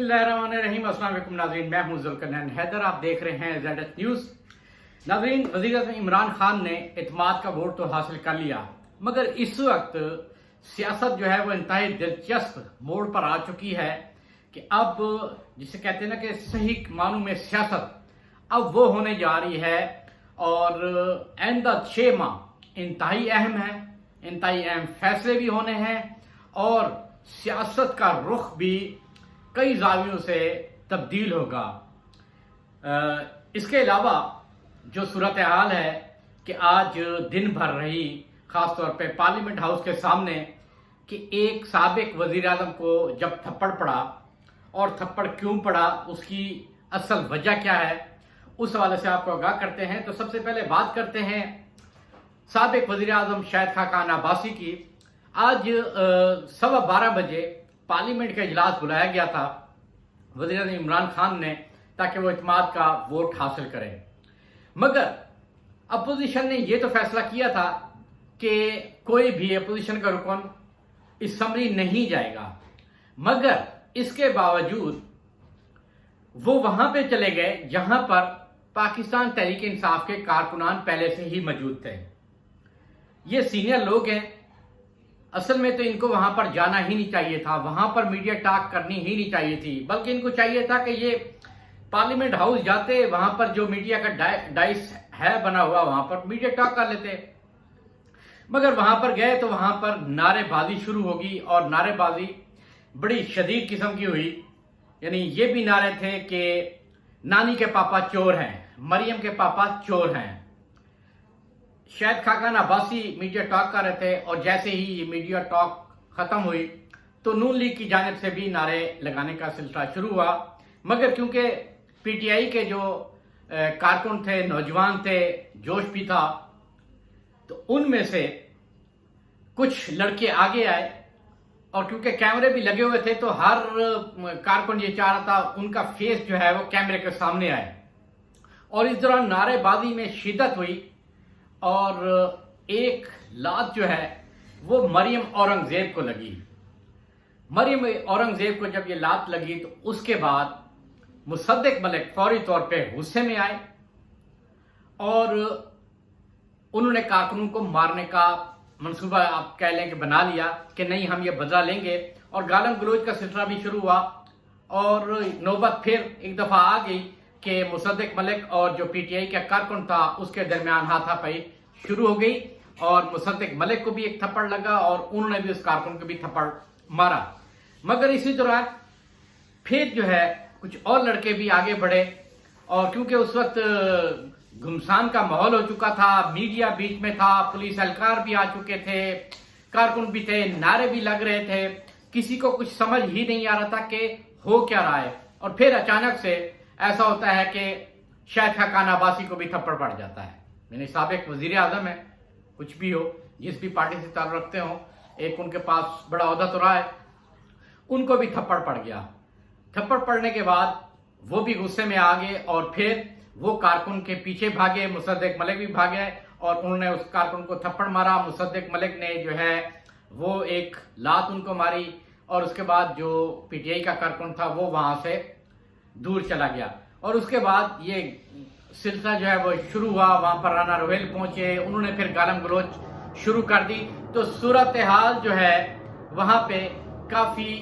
बिस्मिल्लाहिर्रहमानिर्रहीम। अस्सलाम वालेकुम नाज़रीन, मैं हूं ज़ुल्करनैन हैदर। आप देख रहे हैं ज़ेड न्यूज़। नाज़रीन, वज़ीर-ए-आज़म इमरान खान ने इत्मीनान का वोट तो हासिल कर लिया, मगर इस वक्त सियासत जो है वो इंतहाई दिलचस्प मोड़ पर आ चुकी है कि अब जिसे कहते हैं ना कि सही मानों में सियासत अब वो होने जा रही है और आइंदा 6 माह इंतहाई अहम है, इंतहाई अहम फैसले भी होने हैं और सियासत का रुख भी कई जावियों से तब्दील होगा। इसके अलावा जो सूरत हाल है कि आज दिन भर रही खासतौर पे पार्लियामेंट हाउस के सामने कि एक साबिक वजीर आज़म को जब थप्पड़ पड़ा और थप्पड़ क्यों पड़ा, उसकी असल वजह क्या है, उस हवाले से आपको आगाह करते हैं। तो सबसे पहले बात करते हैं साबिक वजीर आज़म शाहिद खाकान अब्बासी की। आज 12:15 बजे पार्लियामेंट का इजलास बुलाया गया था वज़ीर आज़म इमरान खान ने, ताकि वो इत्मीनान का वोट हासिल करें। मगर अपोजिशन ने ये तो फैसला किया था कि कोई भी अपोजिशन का रुकन असम्बली नहीं जाएगा, मगर इसके बावजूद वो वहां पे चले गए जहां पर पाकिस्तान तहरीक इंसाफ के कारकुनान पहले से ही मौजूद थे। ये सीनियर लोग हैं, असल में तो इनको वहां पर जाना ही नहीं चाहिए था, वहां पर मीडिया टॉक करनी ही नहीं चाहिए थी, बल्कि इनको चाहिए था कि ये पार्लियामेंट हाउस जाते, वहां पर जो मीडिया का डाइस है बना हुआ, वहां पर मीडिया टॉक कर लेते। मगर वहां पर गए तो वहां पर नारेबाजी शुरू होगी और नारेबाजी बड़ी शदीद किस्म की हुई। यानी ये भी नारे थे कि नानी के पापा चोर हैं, मरियम के पापा चोर हैं। शाहिद खाकान अब्बासी मीडिया टॉक कर रहे थे और जैसे ही ये मीडिया टॉक खत्म हुई तो नून लीग की जानिब से भी नारे लगाने का सिलसिला शुरू हुआ। मगर क्योंकि पीटीआई के जो कारकुन थे, नौजवान थे, जोश भी था, तो उनमें से कुछ लड़के आगे आए और क्योंकि कैमरे भी लगे हुए थे तो हर कारकुन ये चाह रहा था उनका फेस जो है वो कैमरे के सामने आए। और इस दौरान नारेबाजी में शिद्दत हुई और एक लात जो है वो मरियम औरंगजेब को लगी। मरियम औरंगजेब को जब ये लात लगी तो उसके बाद मुसद्दिक मलिक फौरी तौर पे गुस्से में आए और उन्होंने कारकुनों को मारने का मंसूबा आप कह लें कि बना लिया कि नहीं, हम ये बदला लेंगे। और गालम गलोच का सिलसिला भी शुरू हुआ और नौबत फिर एक दफा आ गई कि मुसद्दिक मलिक और जो पीटीआई का कारकुन था उसके दरमियान हाथापाई शुरू हो गई और मुसद्दिक मलिक को भी एक थप्पड़ लगा और उन्होंने भी उस कारकुन को भी थप्पड़ मारा। मगर इसी दौरान फिर जो है कुछ और लड़के भी आगे बढ़े और क्योंकि उस वक्त घुमसान का माहौल हो चुका था, मीडिया बीच में था, पुलिस एहलकार भी आ चुके थे, कारकुन भी थे, नारे भी लग रहे थे, किसी को कुछ समझ ही नहीं आ रहा था कि हो क्या रहा है। और फिर अचानक से ऐसा होता है कि शाहिद खाकान अब्बासी को भी थप्पड़ पड़ जाता है। यानी साबिक वजीर आजम है, कुछ भी हो, जिस भी पार्टी से ताल्लुक रखते हो, एक उनके पास बड़ा ओहदा तो रहा है, उनको भी थप्पड़ पड़ गया। थप्पड़ पड़ने के बाद वो भी गुस्से में आ गए और फिर वो कारकुन के पीछे भागे, मुसद्दिक मलिक भी भागे और उन्होंने उस कारकुन को थप्पड़ मारा। मुसद्दिक मलिक ने जो है वो एक लात उनको मारी और उसके बाद जो पीटीआई का कारकुन था वो वहां से दूर चला गया। और उसके बाद ये सिलसिला जो है वो शुरू हुआ, वहां पर राना रोहेल पहुंचे, उन्होंने फिर गालम गलोच शुरू कर दी। तो सूरत हाल जो है वहां पे काफी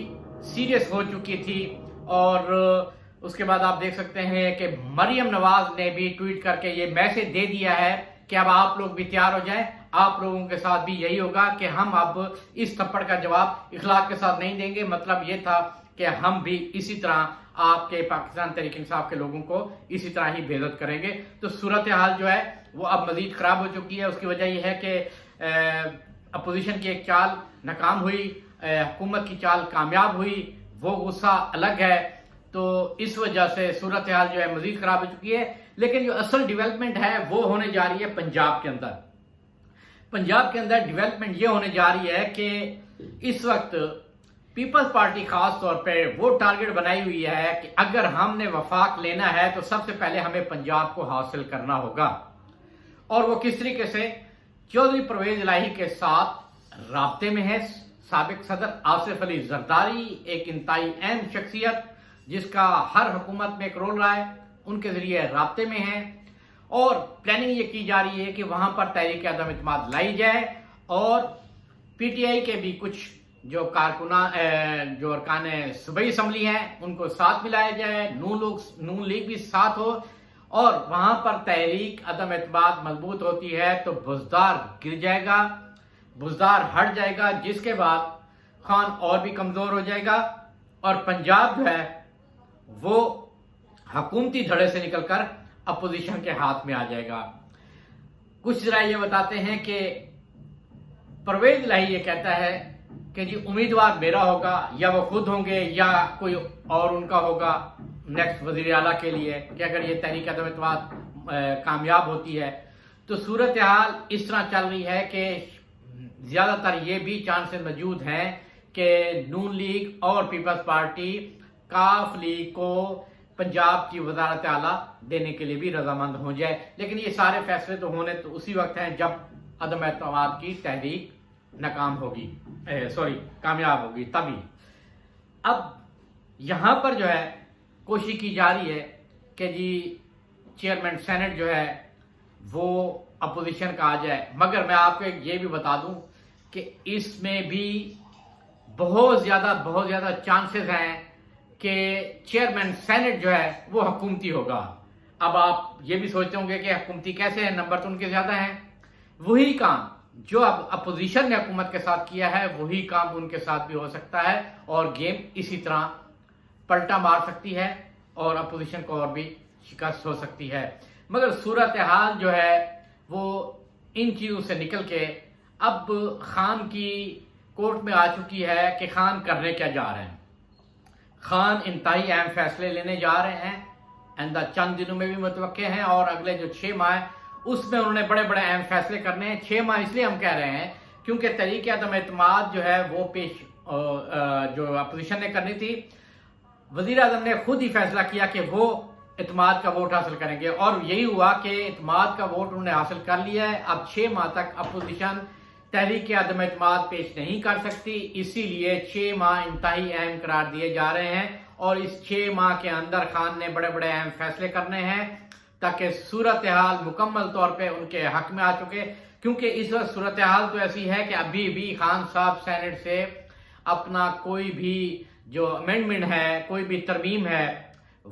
सीरियस हो चुकी थी। और उसके बाद आप देख सकते हैं कि मरियम नवाज ने भी ट्वीट करके ये मैसेज दे दिया है कि अब आप लोग भी तैयार हो जाएं, आप लोगों के साथ भी यही होगा कि हम अब इस थप्पड़ का जवाब इखलाक के साथ नहीं देंगे। मतलब ये था कि हम भी इसी तरह आपके पाकिस्तान तहरीक इंसाफ के लोगों को इसी तरह ही बेइज्जत करेंगे। तो सूरत हाल जो है वो अब मजीद खराब हो चुकी है। उसकी वजह यह है कि अपोजिशन की एक चाल नाकाम हुई, हुकूमत की चाल कामयाब हुई, वो गुस्सा अलग है। तो इस वजह से सूरत हाल जो है मजीद खराब हो चुकी है। लेकिन जो असल डेवलपमेंट है वो होने जा रही है पंजाब के अंदर। पंजाब के अंदर डेवलपमेंट ये होने जा रही है कि इस वक्त पीपल्स पार्टी खास तौर पे वो टारगेट बनाई हुई है कि अगर हमने वफाक लेना है तो सबसे पहले हमें पंजाब को हासिल करना होगा। और वो किस तरीके से चौधरी परवेज इलाही के साथ राब्ते में है। साबिक सदर आसिफ अली जरदारी एक इंतहाई अहम शख्सियत جس کا ہر حکومت میں ایک رول رہا ہے، ان کے ذریعے رابطے میں ہیں، اور پلاننگ یہ کی جا رہی ہے کہ وہاں پر تحریک عدم اعتماد لائی جائے اور پی ٹی آئی کے بھی کچھ جو جو ارکان صوبائی اسمبلی ہیں ان کو ساتھ ملایا جائے، نون لیگ بھی ساتھ ہو، اور وہاں پر تحریک عدم اعتماد مضبوط ہوتی ہے تو بزدار گر جائے گا، بزدار ہٹ جائے گا، جس کے بعد خان اور بھی کمزور ہو جائے گا اور پنجاب جو ہے وہ حکومتی دھڑے سے نکل کر اپوزیشن کے ہاتھ میں آ جائے گا۔ کچھ ذرائع یہ بتاتے ہیں کہ پرویز الہی یہ کہتا ہے کہ جی امیدوار میرا ہوگا، یا وہ خود ہوں گے یا کوئی اور ان کا ہوگا نیکسٹ وزیر اعلیٰ کے لیے، کہ اگر یہ تحریک عدم اعتماد کامیاب ہوتی ہے تو صورتحال اس طرح چل رہی ہے کہ زیادہ تر یہ بھی چانسز موجود ہیں کہ نون لیگ اور پیپلز پارٹی کاف لیگ کو پنجاب کی وزارت اعلیٰ دینے کے لیے بھی رضامند ہو جائے، لیکن یہ سارے فیصلے تو ہونے تو اسی وقت ہیں جب عدم اعتماد کی تحریک کامیاب ہوگی تبھی۔ اب یہاں پر جو ہے کوشش کی جا رہی ہے کہ جی چیئرمین سینٹ جو ہے وہ اپوزیشن کا آ جائے، مگر میں آپ کو یہ بھی بتا دوں کہ اس میں بھی بہت زیادہ چانسز ہیں کہ چیئرمین سینٹ جو ہے وہ حکومتی ہوگا۔ اب آپ یہ بھی سوچتے ہوں گے کہ حکومتی کیسے ہیں، نمبر تو ان کے زیادہ ہیں۔ وہی کام جو اب اپوزیشن نے حکومت کے ساتھ کیا ہے وہی کام ان کے ساتھ بھی ہو سکتا ہے، اور گیم اسی طرح پلٹا مار سکتی ہے اور اپوزیشن کو اور بھی شکست ہو سکتی ہے۔ مگر صورتحال جو ہے وہ ان چیزوں سے نکل کے اب خان کی کورٹ میں آ چکی ہے کہ خان کرنے کیا جا رہے ہیں۔ خان انتہائی اہم فیصلے لینے جا رہے ہیں، آئندہ چند دنوں میں بھی متوقع ہیں، اور اگلے جو 6 ماہ ہیں اس میں انہوں نے بڑے اہم فیصلے کرنے ہیں۔ 6 ماہ اس لیے ہم کہہ رہے ہیں کیونکہ تحریک عدم اعتماد جو ہے وہ جو اپوزیشن نے کرنی تھی، وزیر اعظم نے خود ہی فیصلہ کیا کہ وہ اعتماد کا ووٹ حاصل کریں گے، اور یہی ہوا کہ اعتماد کا ووٹ انہوں نے حاصل کر لیا ہے۔ اب 6 ماہ تک اپوزیشن تحریک عدم اعتماد پیش نہیں کر سکتی، اسی لیے 6 ماہ انتہائی اہم قرار دیے جا رہے ہیں، اور اس 6 ماہ کے اندر خان نے بڑے اہم فیصلے کرنے ہیں تاکہ صورتحال مکمل طور پہ ان کے حق میں آ چکے، کیونکہ اس وقت صورتحال تو ایسی ہے کہ ابھی بھی خان صاحب سینٹ سے اپنا کوئی بھی جو امینڈمنٹ ہے، کوئی بھی ترمیم ہے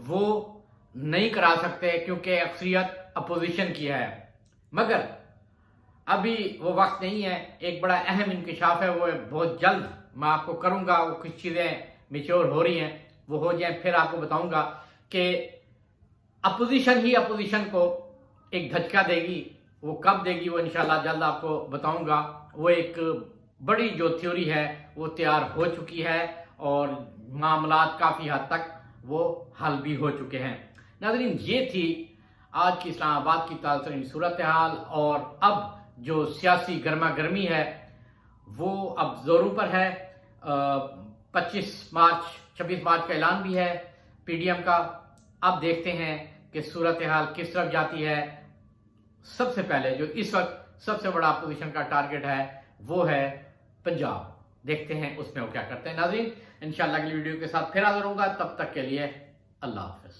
وہ نہیں کرا سکتے کیونکہ اکثریت اپوزیشن کی ہے۔ مگر ابھی وہ وقت نہیں ہے، ایک بڑا اہم انکشاف ہے، وہ بہت جلد میں آپ کو کروں گا، وہ کچھ چیزیں میچور ہو رہی ہیں، وہ ہو جائیں پھر آپ کو بتاؤں گا کہ اپوزیشن ہی اپوزیشن کو ایک دھچکا دے گی۔ وہ کب دے گی وہ انشاءاللہ جلد آپ کو بتاؤں گا۔ وہ ایک بڑی جو تھیوری ہے وہ تیار ہو چکی ہے اور معاملات کافی حد تک وہ حل بھی ہو چکے ہیں۔ ناظرین، یہ تھی آج کی اسلام آباد کی تازہ ترین صورتحال، اور اب جو سیاسی گرما گرمی ہے وہ اب زوروں پر ہے۔ 26 مارچ کا اعلان بھی ہے پی ڈی ایم کا۔ اب دیکھتے ہیں کہ صورتحال کس طرف جاتی ہے۔ سب سے پہلے جو اس وقت سب سے بڑا اپوزیشن کا ٹارگٹ ہے وہ ہے پنجاب۔ دیکھتے ہیں اس میں وہ کیا کرتے ہیں۔ ناظرین، انشاءاللہ اگلی ویڈیو کے ساتھ پھر حاضر ہوں گا، تب تک کے لیے اللہ حافظ۔